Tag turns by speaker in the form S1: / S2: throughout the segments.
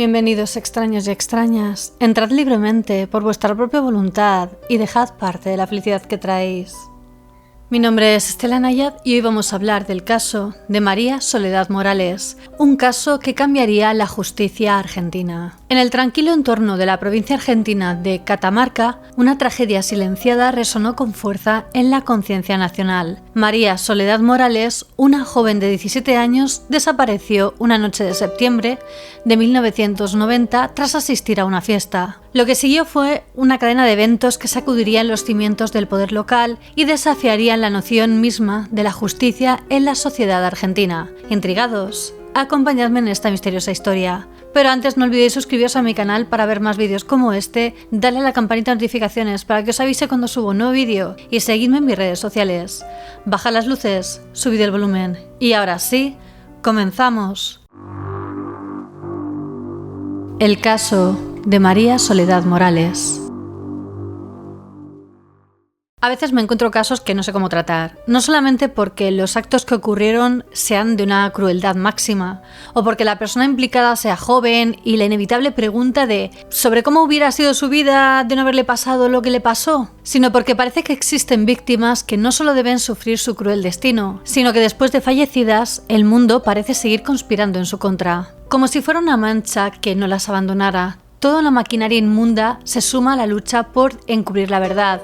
S1: Bienvenidos extraños y extrañas. Entrad libremente por vuestra propia voluntad y dejad parte de la felicidad que traéis. Mi nombre es Estela Nayad y hoy vamos a hablar del caso de María Soledad Morales, un caso que cambiaría la justicia argentina. En el tranquilo entorno de la provincia argentina de Catamarca, una tragedia silenciada resonó con fuerza en la conciencia nacional. María Soledad Morales, una joven de 17 años, desapareció una noche de septiembre de 1990 tras asistir a una fiesta. Lo que siguió fue una cadena de eventos que sacudirían los cimientos del poder local y desafiarían la noción misma de la justicia en la sociedad argentina. ¿Intrigados? Acompañadme en esta misteriosa historia. Pero antes no olvidéis suscribiros a mi canal para ver más vídeos como este, darle a la campanita de notificaciones para que os avise cuando subo un nuevo vídeo y seguidme en mis redes sociales. Bajad las luces, subid el volumen y ahora sí, comenzamos. El caso de María Soledad Morales. A veces me encuentro casos que no sé cómo tratar, no solamente porque los actos que ocurrieron sean de una crueldad máxima, o porque la persona implicada sea joven y la inevitable pregunta sobre cómo hubiera sido su vida de no haberle pasado lo que le pasó, sino porque parece que existen víctimas que no solo deben sufrir su cruel destino, sino que después de fallecidas, el mundo parece seguir conspirando en su contra. Como si fuera una mancha que no las abandonara. Toda una maquinaria inmunda se suma a la lucha por encubrir la verdad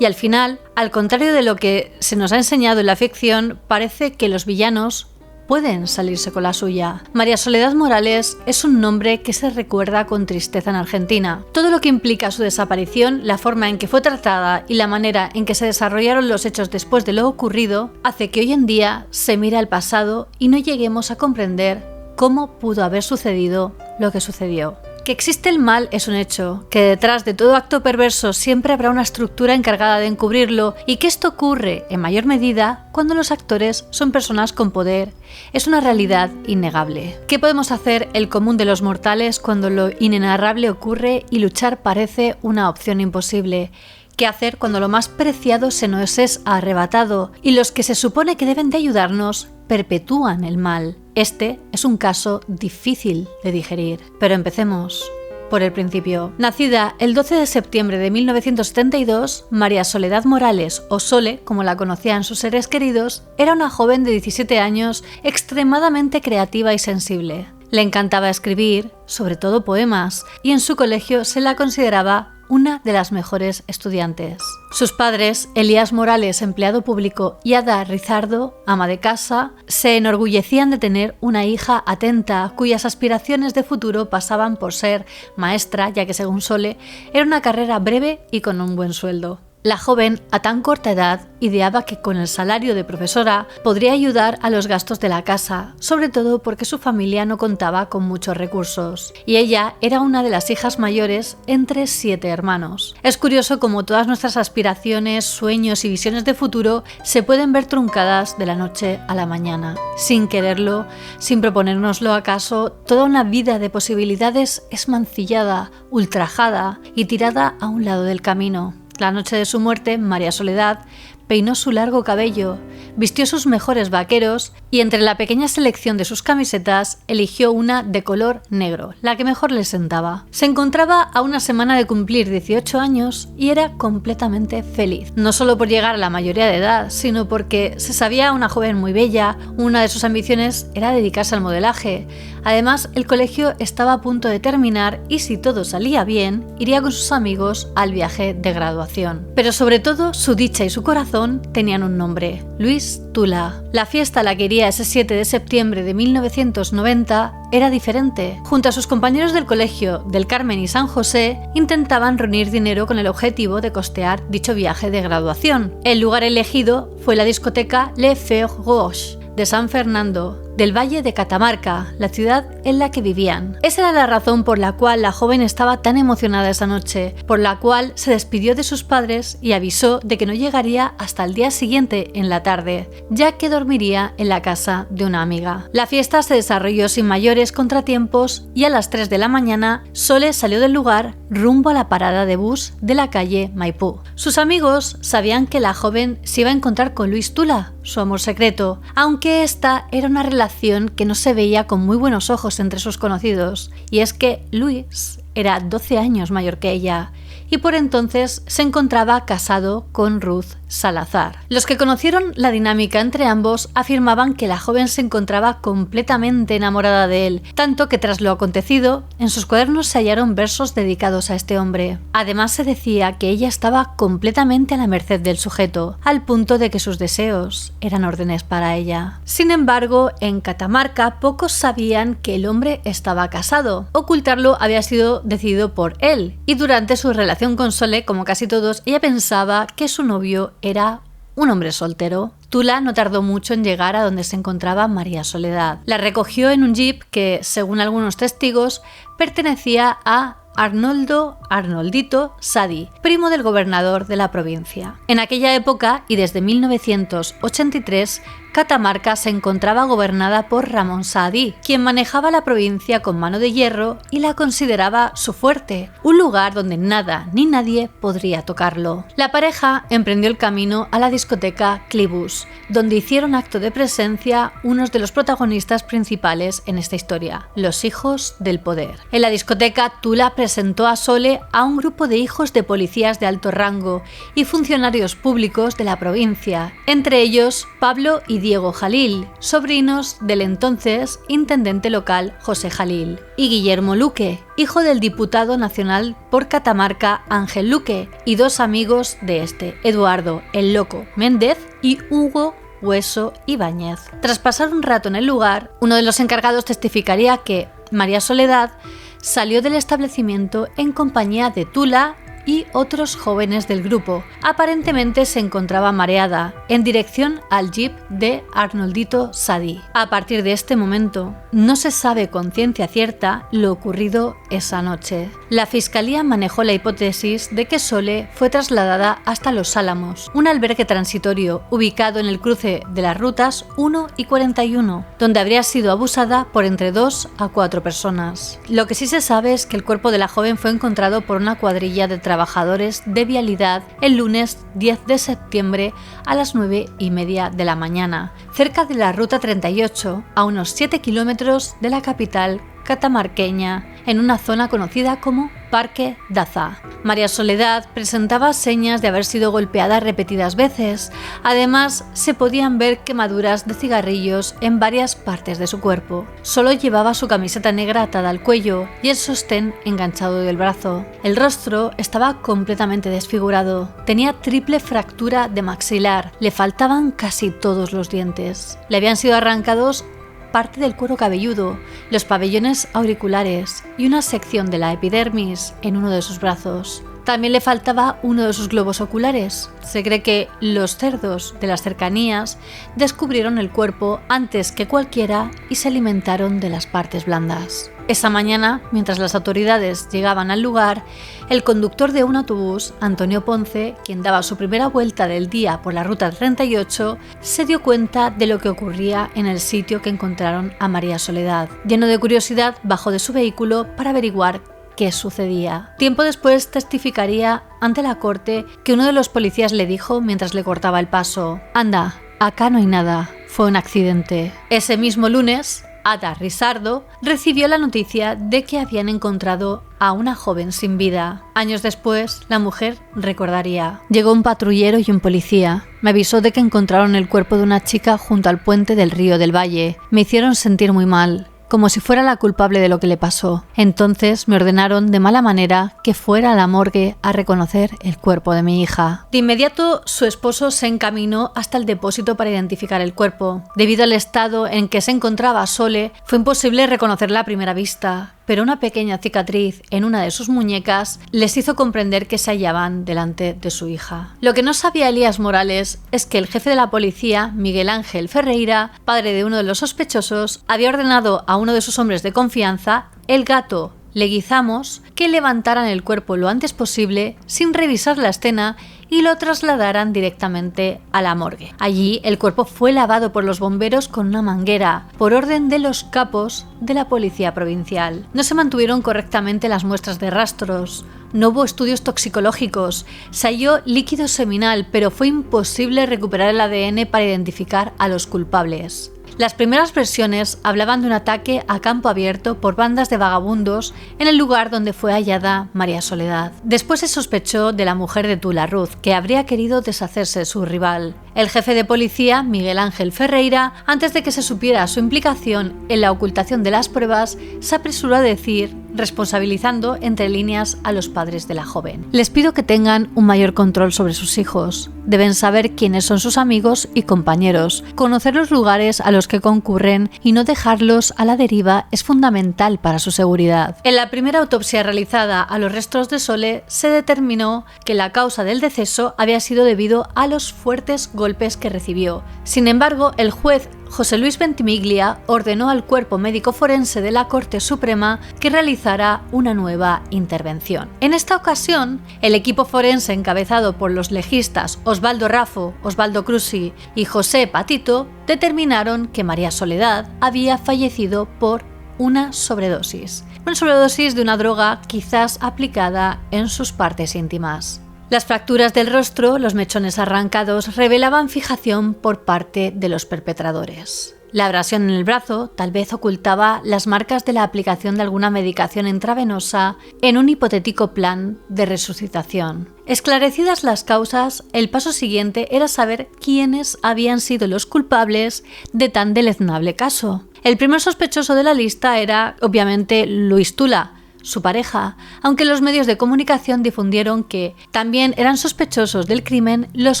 S1: y al final, al contrario de lo que se nos ha enseñado en la ficción, parece que los villanos pueden salirse con la suya. María Soledad Morales es un nombre que se recuerda con tristeza en Argentina. Todo lo que implica su desaparición, la forma en que fue tratada y la manera en que se desarrollaron los hechos después de lo ocurrido, hace que hoy en día se mire al pasado y no lleguemos a comprender cómo pudo haber sucedido lo que sucedió. Que existe el mal es un hecho, que detrás de todo acto perverso siempre habrá una estructura encargada de encubrirlo y que esto ocurre en mayor medida cuando los actores son personas con poder, es una realidad innegable. ¿Qué podemos hacer el común de los mortales cuando lo inenarrable ocurre y luchar parece una opción imposible? ¿Qué hacer cuando lo más preciado se nos es arrebatado y los que se supone que deben de ayudarnos perpetúan el mal? Este es un caso difícil de digerir, pero empecemos por el principio. Nacida el 12 de septiembre de 1972, María Soledad Morales, o Sole, como la conocían sus seres queridos, era una joven de 17 años extremadamente creativa y sensible. Le encantaba escribir, sobre todo poemas, y en su colegio se la consideraba una de las mejores estudiantes. Sus padres, Elías Morales, empleado público, y Ada Rizardo, ama de casa, se enorgullecían de tener una hija atenta, cuyas aspiraciones de futuro pasaban por ser maestra, ya que según Sole, era una carrera breve y con un buen sueldo. La joven, a tan corta edad, ideaba que con el salario de profesora podría ayudar a los gastos de la casa, sobre todo porque su familia no contaba con muchos recursos, y ella era una de las hijas mayores entre 7 hermanos. Es curioso cómo todas nuestras aspiraciones, sueños y visiones de futuro se pueden ver truncadas de la noche a la mañana. Sin quererlo, sin proponérnoslo acaso, toda una vida de posibilidades es mancillada, ultrajada y tirada a un lado del camino. La noche de su muerte, María Soledad peinó su largo cabello, vistió sus mejores vaqueros y entre la pequeña selección de sus camisetas eligió una de color negro, la que mejor le sentaba. Se encontraba a una semana de cumplir 18 años y era completamente feliz. No solo por llegar a la mayoría de edad, sino porque se sabía una joven muy bella, una de sus ambiciones era dedicarse al modelaje. Además, el colegio estaba a punto de terminar y si todo salía bien, iría con sus amigos al viaje de graduación. Pero sobre todo, su dicha y su corazón tenían un nombre: Luis Tula. La fiesta a la que iría ese 7 de septiembre de 1990 era diferente. Junto a sus compañeros del colegio del Carmen y San José, intentaban reunir dinero con el objetivo de costear dicho viaje de graduación. El lugar elegido fue la discoteca Le Feu Rouge de San Fernando, del Valle de Catamarca, la ciudad en la que vivían. Esa era la razón por la cual la joven estaba tan emocionada esa noche, por la cual se despidió de sus padres y avisó de que no llegaría hasta el día siguiente en la tarde, ya que dormiría en la casa de una amiga. La fiesta se desarrolló sin mayores contratiempos y a las 3 de la mañana Sole salió del lugar rumbo a la parada de bus de la calle Maipú. Sus amigos sabían que la joven se iba a encontrar con Luis Tula, su amor secreto, aunque esta era una relación relación que no se veía con muy buenos ojos entre sus conocidos, y es que Luis era 12 años mayor que ella y por entonces se encontraba casado con Ruth Salazar. Los que conocieron la dinámica entre ambos afirmaban que la joven se encontraba completamente enamorada de él, tanto que tras lo acontecido, en sus cuadernos se hallaron versos dedicados a este hombre. Además se decía que ella estaba completamente a la merced del sujeto, al punto de que sus deseos eran órdenes para ella. Sin embargo, en Catamarca pocos sabían que el hombre estaba casado. Ocultarlo había sido decidido por él, y durante su relación con Sole, como casi todos, ella pensaba que su novio era un hombre soltero. Tula no tardó mucho en llegar a donde se encontraba María Soledad. La recogió en un jeep que, según algunos testigos, pertenecía a Arnoldito Sadi, primo del gobernador de la provincia. En aquella época, y desde 1983, Catamarca se encontraba gobernada por Ramón Saadí, quien manejaba la provincia con mano de hierro y la consideraba su fuerte, un lugar donde nada ni nadie podría tocarlo. La pareja emprendió el camino a la discoteca Clibus, donde hicieron acto de presencia unos de los protagonistas principales en esta historia, los hijos del poder. En la discoteca, Tula presentó a Sole a un grupo de hijos de policías de alto rango y funcionarios públicos de la provincia, entre ellos Pablo y Diego Jalil, sobrinos del entonces intendente local José Jalil, y Guillermo Luque, hijo del diputado nacional por Catamarca Ángel Luque, y dos amigos de este, Eduardo el Loco Méndez y Hugo Hueso Ibáñez. Tras pasar un rato en el lugar, uno de los encargados testificaría que María Soledad salió del establecimiento en compañía de Tula y otros jóvenes del grupo. Aparentemente se encontraba mareada, en dirección al jeep de Arnoldito Sadi. A partir de este momento, no se sabe con ciencia cierta lo ocurrido esa noche. La fiscalía manejó la hipótesis de que Sole fue trasladada hasta Los Álamos, un albergue transitorio ubicado en el cruce de las rutas 1 y 41, donde habría sido abusada por entre 2 a 4 personas. Lo que sí se sabe es que el cuerpo de la joven fue encontrado por una cuadrilla de trabajadores de vialidad el lunes 10 de septiembre a las 9:30 de la mañana, cerca de la ruta 38, a unos 7 kilómetros de la capital catamarqueña, en una zona conocida como Parque Daza. María Soledad presentaba señas de haber sido golpeada repetidas veces. Además, se podían ver quemaduras de cigarrillos en varias partes de su cuerpo. Solo llevaba su camiseta negra atada al cuello y el sostén enganchado del brazo. El rostro estaba completamente desfigurado. Tenía triple fractura de maxilar. Le faltaban casi todos los dientes. Le habían sido arrancados parte del cuero cabelludo, los pabellones auriculares y una sección de la epidermis en uno de sus brazos. También le faltaba uno de sus globos oculares. Se cree que los cerdos de las cercanías descubrieron el cuerpo antes que cualquiera y se alimentaron de las partes blandas. Esa mañana, mientras las autoridades llegaban al lugar, el conductor de un autobús, Antonio Ponce, quien daba su primera vuelta del día por la ruta 38, se dio cuenta de lo que ocurría en el sitio que encontraron a María Soledad. Lleno de curiosidad, bajó de su vehículo para averiguar qué sucedía. Tiempo después testificaría ante la corte que uno de los policías le dijo mientras le cortaba el paso: «Anda, acá no hay nada, fue un accidente». Ese mismo lunes, Ada Risardo recibió la noticia de que habían encontrado a una joven sin vida. Años después, la mujer recordaría: «Llegó un patrullero y un policía. Me avisó de que encontraron el cuerpo de una chica junto al puente del río del Valle. Me hicieron sentir muy mal, como si fuera la culpable de lo que le pasó. Entonces me ordenaron de mala manera que fuera a la morgue a reconocer el cuerpo de mi hija». De inmediato, su esposo se encaminó hasta el depósito para identificar el cuerpo. Debido al estado en que se encontraba Sole, fue imposible reconocerla a primera vista, pero una pequeña cicatriz en una de sus muñecas les hizo comprender que se hallaban delante de su hija. Lo que no sabía Elías Morales es que el jefe de la policía, Miguel Ángel Ferreira, padre de uno de los sospechosos, había ordenado a uno de sus hombres de confianza, el Gato Leguizamos, que levantaran el cuerpo lo antes posible sin revisar la escena y lo trasladaran directamente a la morgue. Allí el cuerpo fue lavado por los bomberos con una manguera, por orden de los capos de la policía provincial. No se mantuvieron correctamente las muestras de rastros, no hubo estudios toxicológicos, se halló líquido seminal, pero fue imposible recuperar el ADN para identificar a los culpables. Las primeras versiones hablaban de un ataque a campo abierto por bandas de vagabundos en el lugar donde fue hallada María Soledad. Después se sospechó de la mujer de Tula, Ruth, que habría querido deshacerse de su rival. El jefe de policía, Miguel Ángel Ferreira, antes de que se supiera su implicación en la ocultación de las pruebas, se apresuró a decir, responsabilizando entre líneas a los padres de la joven: les pido que tengan un mayor control sobre sus hijos. Deben saber quiénes son sus amigos y compañeros. Conocer los lugares a los que concurren y no dejarlos a la deriva es fundamental para su seguridad. En la primera autopsia realizada a los restos de Sole se determinó que la causa del deceso había sido debido a los fuertes golpes que recibió. Sin embargo, el juez José Luis Ventimiglia ordenó al cuerpo médico forense de la Corte Suprema que realizara una nueva intervención. En esta ocasión, el equipo forense encabezado por los legistas Osvaldo Raffo, Osvaldo Crusi y José Patito determinaron que María Soledad había fallecido por una sobredosis de una droga quizás aplicada en sus partes íntimas. Las fracturas del rostro, los mechones arrancados, revelaban fijación por parte de los perpetradores. La abrasión en el brazo tal vez ocultaba las marcas de la aplicación de alguna medicación intravenosa en un hipotético plan de resucitación. Esclarecidas las causas, el paso siguiente era saber quiénes habían sido los culpables de tan deleznable caso. El primer sospechoso de la lista era, obviamente, Luis Tula, su pareja, aunque los medios de comunicación difundieron que también eran sospechosos del crimen los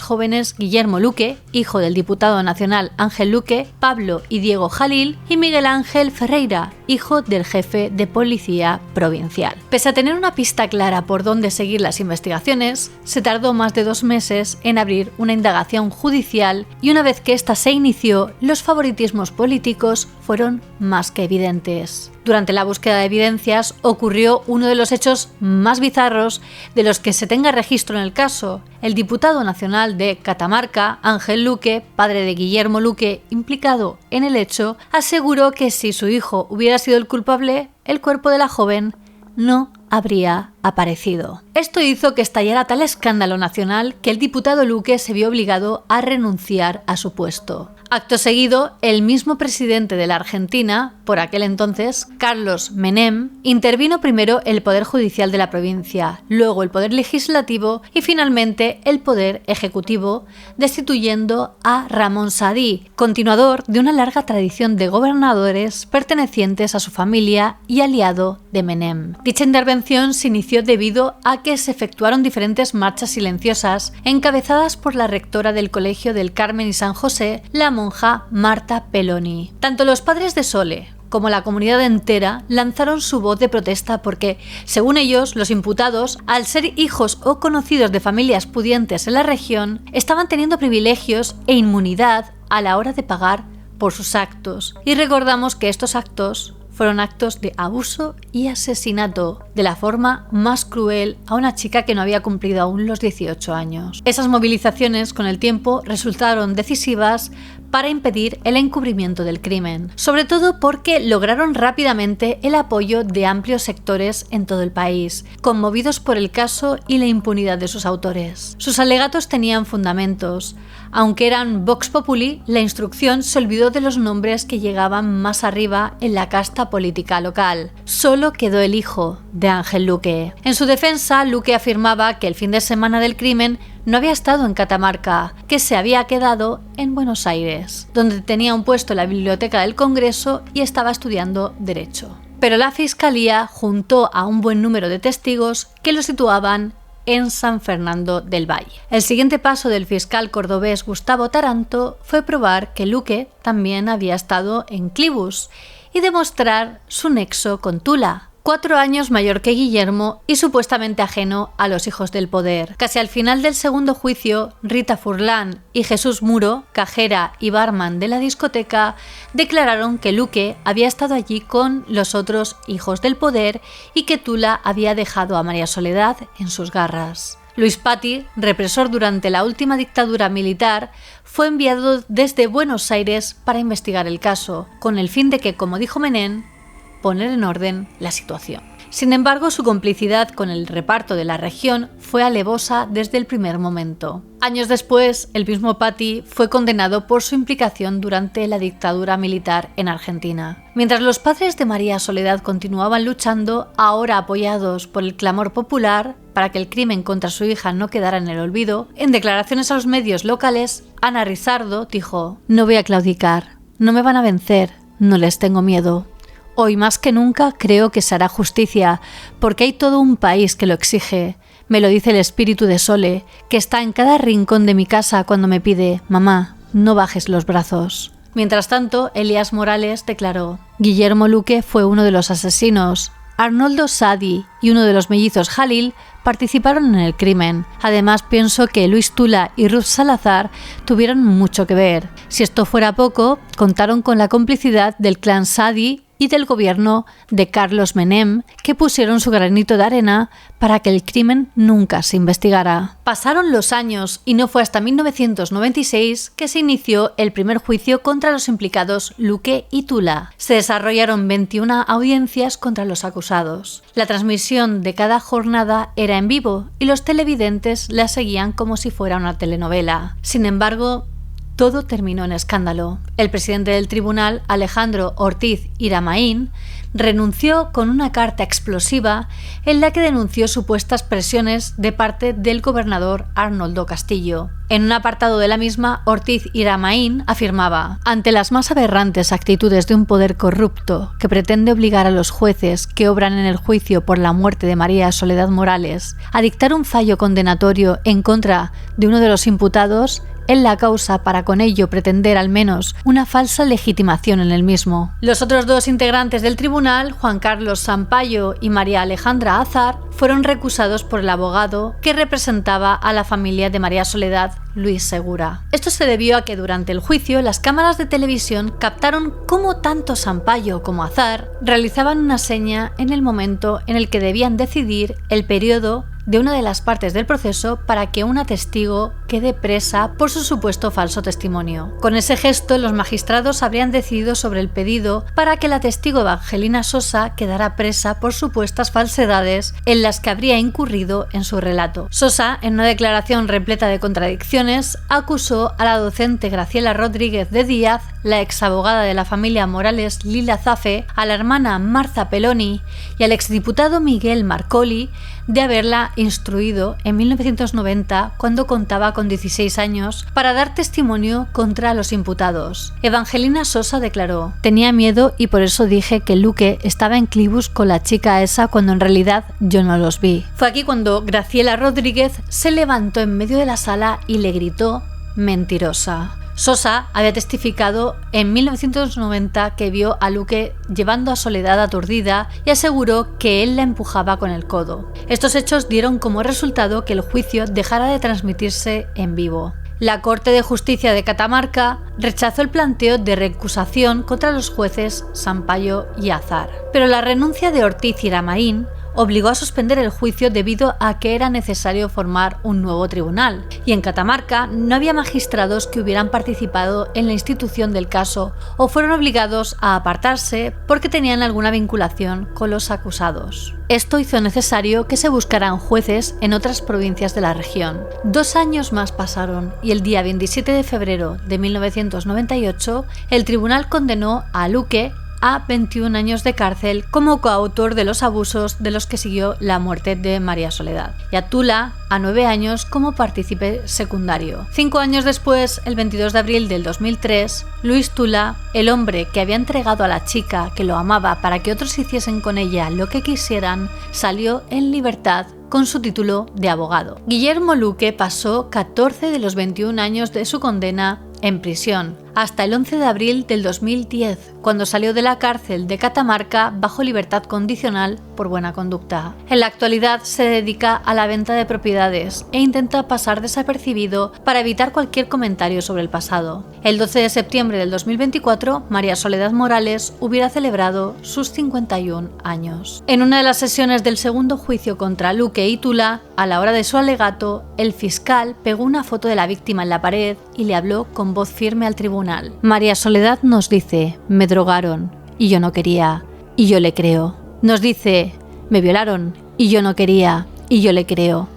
S1: jóvenes Guillermo Luque, hijo del diputado nacional Ángel Luque, Pablo y Diego Jalil, y Miguel Ángel Ferreira, hijo del jefe de policía provincial. Pese a tener una pista clara por dónde seguir las investigaciones, se tardó más de 2 meses en abrir una indagación judicial y una vez que ésta se inició, los favoritismos políticos fueron más que evidentes. Durante la búsqueda de evidencias ocurrió uno de los hechos más bizarros de los que se tenga registro en el caso. El diputado nacional de Catamarca, Ángel Luque, padre de Guillermo Luque, implicado en el hecho, aseguró que si su hijo hubiera sido el culpable, el cuerpo de la joven no habría aparecido. Esto hizo que estallara tal escándalo nacional que el diputado Luque se vio obligado a renunciar a su puesto. Acto seguido, el mismo presidente de la Argentina, por aquel entonces, Carlos Menem, intervino primero el Poder Judicial de la provincia, luego el Poder Legislativo y finalmente el Poder Ejecutivo, destituyendo a Ramón Saadí, continuador de una larga tradición de gobernadores pertenecientes a su familia y aliado de Menem. Dicha intervención se inició debido a que se efectuaron diferentes marchas silenciosas encabezadas por la rectora del Colegio del Carmen y San José, la monja Marta Peloni. Tanto los padres de Sole como la comunidad entera lanzaron su voz de protesta porque, según ellos, los imputados, al ser hijos o conocidos de familias pudientes en la región, estaban teniendo privilegios e inmunidad a la hora de pagar por sus actos. Y recordamos que estos actos fueron actos de abuso y asesinato de la forma más cruel a una chica que no había cumplido aún los 18 años. Esas movilizaciones con el tiempo resultaron decisivas para impedir el encubrimiento del crimen, sobre todo porque lograron rápidamente el apoyo de amplios sectores en todo el país, conmovidos por el caso y la impunidad de sus autores. Sus alegatos tenían fundamentos. Aunque eran Vox Populi, la instrucción se olvidó de los nombres que llegaban más arriba en la casta política local. Solo quedó el hijo de Ángel Luque. En su defensa, Luque afirmaba que el fin de semana del crimen no había estado en Catamarca, que se había quedado en Buenos Aires, donde tenía un puesto en la Biblioteca del Congreso y estaba estudiando Derecho. Pero la Fiscalía juntó a un buen número de testigos que lo situaban en San Fernando del Valle. El siguiente paso del fiscal cordobés Gustavo Taranto fue probar que Luque también había estado en Clibus y demostrar su nexo con Tula, 4 años mayor que Guillermo y supuestamente ajeno a los hijos del poder. Casi al final del segundo juicio, Rita Furlan y Jesús Muro, cajera y barman de la discoteca, declararon que Luque había estado allí con los otros hijos del poder y que Tula había dejado a María Soledad en sus garras. Luis Patti, represor durante la última dictadura militar, fue enviado desde Buenos Aires para investigar el caso, con el fin de que, como dijo Menem, poner en orden la situación. Sin embargo, su complicidad con el reparto de la región fue alevosa desde el primer momento. Años después, el mismo Patti fue condenado por su implicación durante la dictadura militar en Argentina. Mientras los padres de María Soledad continuaban luchando, ahora apoyados por el clamor popular para que el crimen contra su hija no quedara en el olvido, en declaraciones a los medios locales, Ana Risardo dijo: "No voy a claudicar, no me van a vencer, no les tengo miedo. Hoy más que nunca creo que se hará justicia, porque hay todo un país que lo exige. Me lo dice el espíritu de Sole, que está en cada rincón de mi casa cuando me pide: mamá, no bajes los brazos". Mientras tanto, Elías Morales declaró: "Guillermo Luque fue uno de los asesinos. Arnoldo Sadi y uno de los mellizos Jalil participaron en el crimen. Además, pienso que Luis Tula y Ruth Salazar tuvieron mucho que ver. Si esto fuera poco, contaron con la complicidad del clan Sadi y del gobierno de Carlos Menem, que pusieron su granito de arena para que el crimen nunca se investigara". Pasaron los años y no fue hasta 1996 que se inició el primer juicio contra los implicados Luque y Tula. Se desarrollaron 21 audiencias contra los acusados. La transmisión de cada jornada era en vivo y los televidentes la seguían como si fuera una telenovela. Sin embargo, todo terminó en escándalo. El presidente del tribunal, Alejandro Ortiz Iramaín, renunció con una carta explosiva en la que denunció supuestas presiones de parte del gobernador Arnoldo Castillo. En un apartado de la misma, Ortiz Iramaín afirmaba: "Ante las más aberrantes actitudes de un poder corrupto que pretende obligar a los jueces que obran en el juicio por la muerte de María Soledad Morales a dictar un fallo condenatorio en contra de uno de los imputados en la causa para con ello pretender al menos una falsa legitimación en el mismo". Los otros dos integrantes del tribunal, Juan Carlos Sampaio y María Alejandra Azar, fueron recusados por el abogado que representaba a la familia de María Soledad, Luis Segura. Esto se debió a que durante el juicio las cámaras de televisión captaron cómo tanto Sampaio como Azar realizaban una seña en el momento en el que debían decidir el periodo de una de las partes del proceso para que una testigo quede presa por su supuesto falso testimonio. Con ese gesto, los magistrados habrían decidido sobre el pedido para que la testigo Evangelina Sosa quedara presa por supuestas falsedades en las que habría incurrido en su relato. Sosa, en una declaración repleta de contradicciones, acusó a la docente Graciela Rodríguez de Díaz, la exabogada de la familia Morales Lila Zafe, a la hermana Marza Peloni y al exdiputado Miguel Marcoli de haberla instruido en 1990, cuando contaba con 16 años, para dar testimonio contra los imputados. Evangelina Sosa declaró: "Tenía miedo y por eso dije que Luque estaba en Clibus con la chica esa cuando en realidad yo no los vi". Fue aquí cuando Graciela Rodríguez se levantó en medio de la sala y le gritó: "Mentirosa". Sosa había testificado en 1990 que vio a Luque llevando a Soledad aturdida y aseguró que él la empujaba con el codo. Estos hechos dieron como resultado que el juicio dejara de transmitirse en vivo. La Corte de Justicia de Catamarca rechazó el planteo de recusación contra los jueces Sampaio y Azar, pero la renuncia de Ortiz Iramaín obligó a suspender el juicio debido a que era necesario formar un nuevo tribunal, y en Catamarca no había magistrados que hubieran participado en la institución del caso o fueron obligados a apartarse porque tenían alguna vinculación con los acusados. Esto hizo necesario que se buscaran jueces en otras provincias de la región. 2 años más pasaron y el día 27 de febrero de 1998 el tribunal condenó a Luque a 21 años de cárcel como coautor de los abusos de los que siguió la muerte de María Soledad, y a Tula a 9 años como partícipe secundario. 5 años después, el 22 de abril del 2003, Luis Tula, el hombre que había entregado a la chica que lo amaba para que otros hiciesen con ella lo que quisieran, salió en libertad con su título de abogado. Guillermo Luque pasó 14 de los 21 años de su condena en prisión, hasta el 11 de abril del 2010, cuando salió de la cárcel de Catamarca bajo libertad condicional por buena conducta. En la actualidad se dedica a la venta de propiedades e intenta pasar desapercibido para evitar cualquier comentario sobre el pasado. El 12 de septiembre del 2024, María Soledad Morales hubiera celebrado sus 51 años. En una de las sesiones del segundo juicio contra Luque y Tula, a la hora de su alegato, el fiscal pegó una foto de la víctima en la pared y le habló con voz firme al tribunal. María Soledad nos dice: "Me drogaron y yo no quería", y yo le creo. Nos dice: me violaron y yo no quería y yo le creo.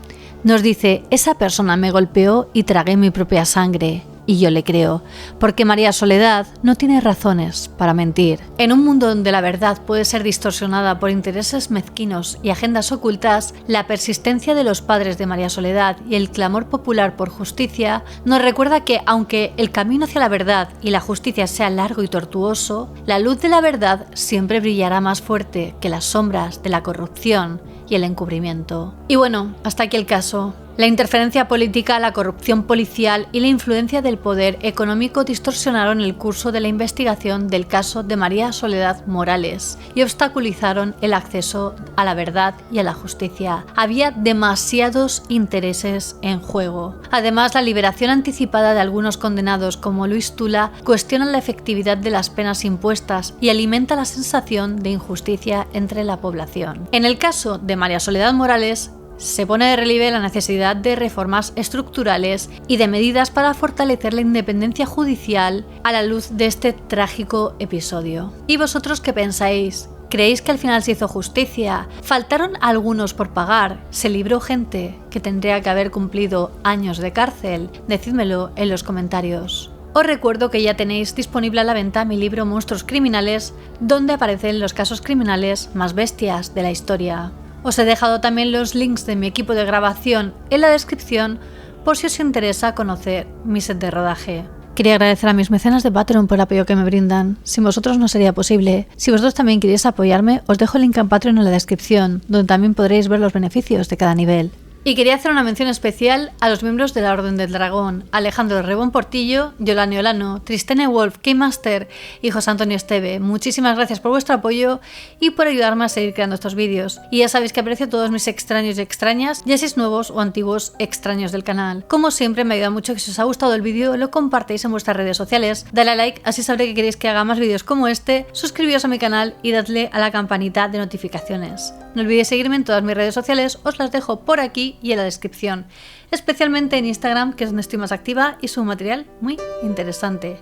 S1: Nos dice, esa persona me golpeó y tragué mi propia sangre. Y yo le creo, porque María Soledad no tiene razones para mentir. En un mundo donde la verdad puede ser distorsionada por intereses mezquinos y agendas ocultas, la persistencia de los padres de María Soledad y el clamor popular por justicia nos recuerda que, aunque el camino hacia la verdad y la justicia sea largo y tortuoso, la luz de la verdad siempre brillará más fuerte que las sombras de la corrupción y el encubrimiento. Y bueno, hasta aquí el caso. La interferencia política, la corrupción policial y la influencia del poder económico distorsionaron el curso de la investigación del caso de María Soledad Morales y obstaculizaron el acceso a la verdad y a la justicia. Había demasiados intereses en juego. Además, la liberación anticipada de algunos condenados como Luis Tula cuestiona la efectividad de las penas impuestas y alimenta la sensación de injusticia entre la población. En el caso de María Soledad Morales, se pone de relieve la necesidad de reformas estructurales y de medidas para fortalecer la independencia judicial a la luz de este trágico episodio. ¿Y vosotros qué pensáis? ¿Creéis que al final se hizo justicia? ¿Faltaron algunos por pagar? ¿Se libró gente que tendría que haber cumplido años de cárcel? Decídmelo en los comentarios. Os recuerdo que ya tenéis disponible a la venta mi libro Monstruos Criminales, donde aparecen los casos criminales más bestias de la historia. Os he dejado también los links de mi equipo de grabación en la descripción por si os interesa conocer mi set de rodaje. Quería agradecer a mis mecenas de Patreon por el apoyo que me brindan. Sin vosotros no sería posible. Si vosotros también queréis apoyarme, os dejo el link en Patreon en la descripción, donde también podréis ver los beneficios de cada nivel. Y quería hacer una mención especial a los miembros de la Orden del Dragón: Alejandro Rebón Portillo, Yolani Olano, Tristene Wolf, Keymaster y José Antonio Esteve. Muchísimas gracias por vuestro apoyo y por ayudarme a seguir creando estos vídeos. Y ya sabéis que aprecio a todos mis extraños y extrañas, ya seáis nuevos o antiguos extraños del canal. Como siempre, me ayuda mucho que si os ha gustado el vídeo lo compartáis en vuestras redes sociales. Dale a like, así sabré que queréis que haga más vídeos como este. Suscribíos a mi canal y dadle a la campanita de notificaciones. No olvidéis seguirme en todas mis redes sociales, os las dejo por aquí y en la descripción, especialmente en Instagram, que es donde estoy más activa y subo material muy interesante.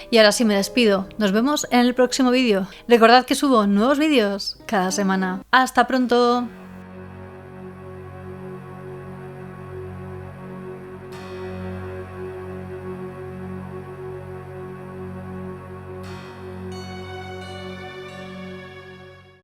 S1: Y ahora sí me despido, nos vemos en el próximo vídeo. Recordad que subo nuevos vídeos cada semana. ¡Hasta pronto!